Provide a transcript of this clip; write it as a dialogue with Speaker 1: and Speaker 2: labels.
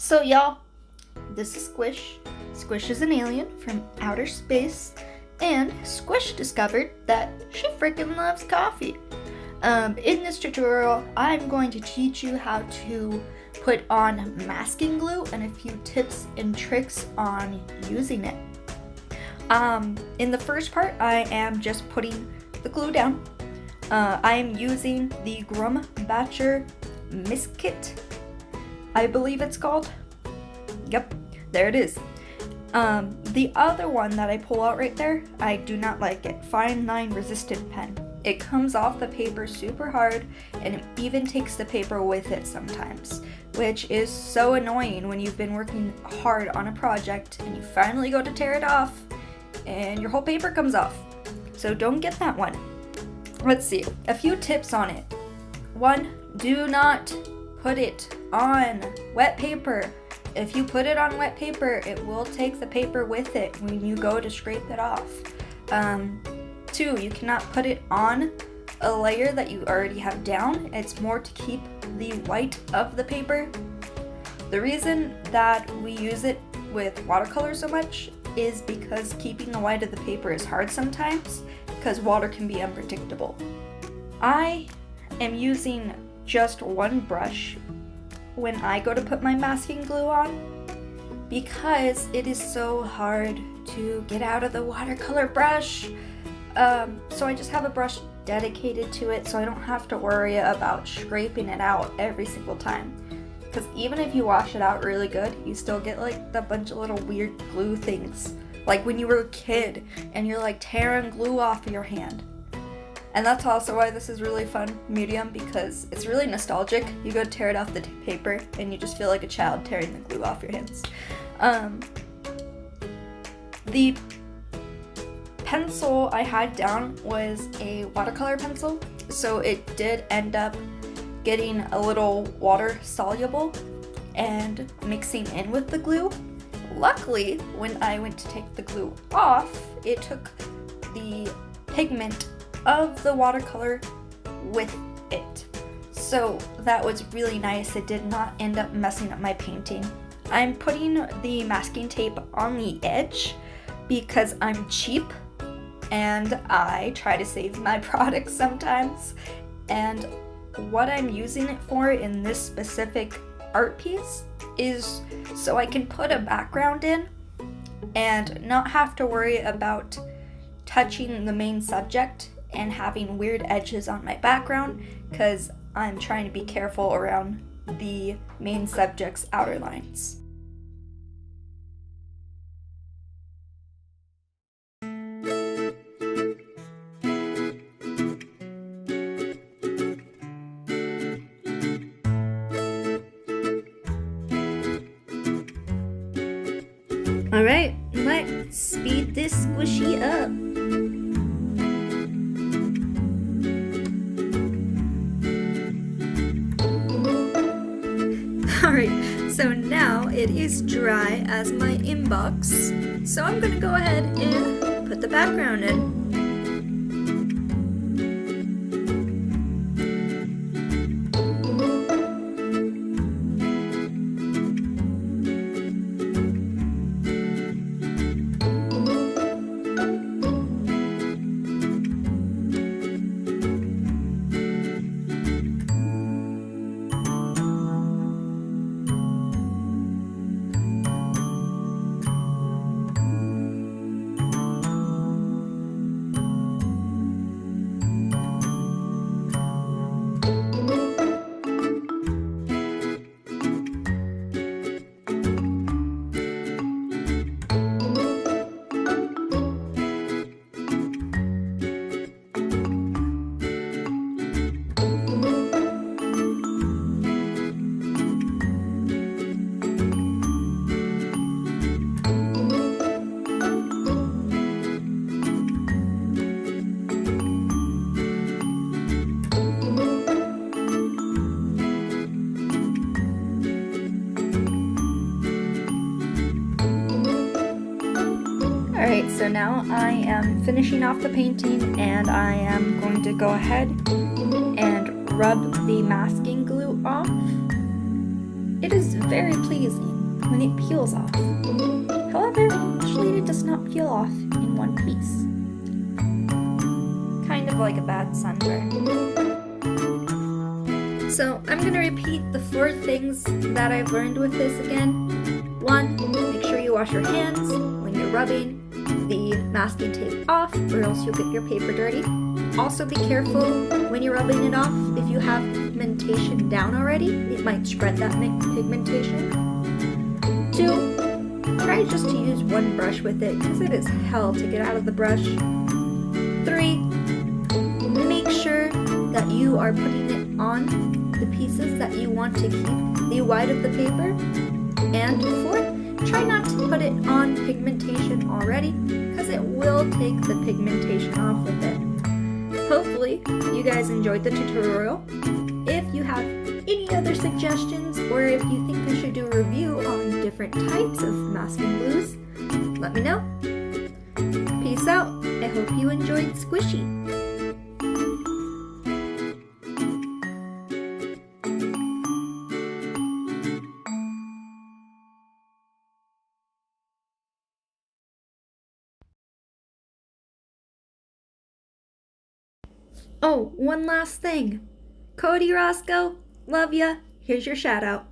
Speaker 1: So y'all, this is Squish. Squish is an alien from outer space, and Squish discovered that she freaking loves coffee. In this tutorial, I'm going to teach you how to put on masking glue and a few tips and tricks on using it. In the first part, I am just putting the glue down. I am using the Grumbatcher Mist Kit, I believe it's called. Yep, there it is. The other one that I pull out right there, I do not like it. Fine line resistant pen. It comes off the paper super hard, and it even takes the paper with it sometimes, which is so annoying when you've been working hard on a project and you finally go to tear it off and your whole paper comes off. So don't get that one. Let's see, a few tips on it. 1, do not put it on wet paper. If you put it on wet paper, it will take the paper with it when you go to scrape it off. 2, you cannot put it on a layer that you already have down. It's more to keep the white of the paper. The reason that we use it with watercolor so much is because keeping the white of the paper is hard sometimes because water can be unpredictable. I am using just one brush when I go to put my masking glue on because it is so hard to get out of the watercolor brush. So I just have a brush dedicated to it so I don't have to worry about scraping it out every single time. Because even if you wash it out really good, you still get like a bunch of little weird glue things. Like when you were a kid and you're like tearing glue off of your hand. And that's also why this is really fun medium, because it's really nostalgic. You go tear it off the paper and you just feel like a child tearing the glue off your hands. The pencil I had down was a watercolor pencil, so it did end up getting a little water soluble and mixing in with the glue. Luckily, when I went to take the glue off, it took the pigment of the watercolor with it. So that was really nice. It did not end up messing up my painting. I'm putting the masking tape on the edge because I'm cheap and I try to save my products sometimes. And what I'm using it for in this specific art piece is so I can put a background in and not have to worry about touching the main subject and having weird edges on my background, because I'm trying to be careful around the main subject's outer lines. Alright, let's speed this squishy up. Alright, so now it is dry as my inbox, so I'm gonna go ahead and put the background in. Alright, so now I am finishing off the painting and I am going to go ahead and rub the masking glue off. It is very pleasing. when it peels off. However, usually it does not peel off in one piece. Kind of like a bad sunburn. So I'm going to repeat the 4 things that I've learned with this again. 1, make sure you wash your hands when you're rubbing the masking tape off, or else you'll get your paper dirty. Also be careful when you're rubbing it off. If you have pigmentation down already, it might spread that pigmentation. 2, try just to use one brush with it, because it is hell to get out of the brush. 3, make sure that you are putting it on the pieces that you want to keep the white of the paper. And 4, try not to put it on pigmentation already, because it will take the pigmentation off with it. Hopefully you guys enjoyed the tutorial. If you have any other suggestions, or if you think I should do a review on different types of masking glues, let me know. Peace out. I hope you enjoyed Squishy. Oh, one last thing. Cody Roscoe, love ya. Here's your shout out.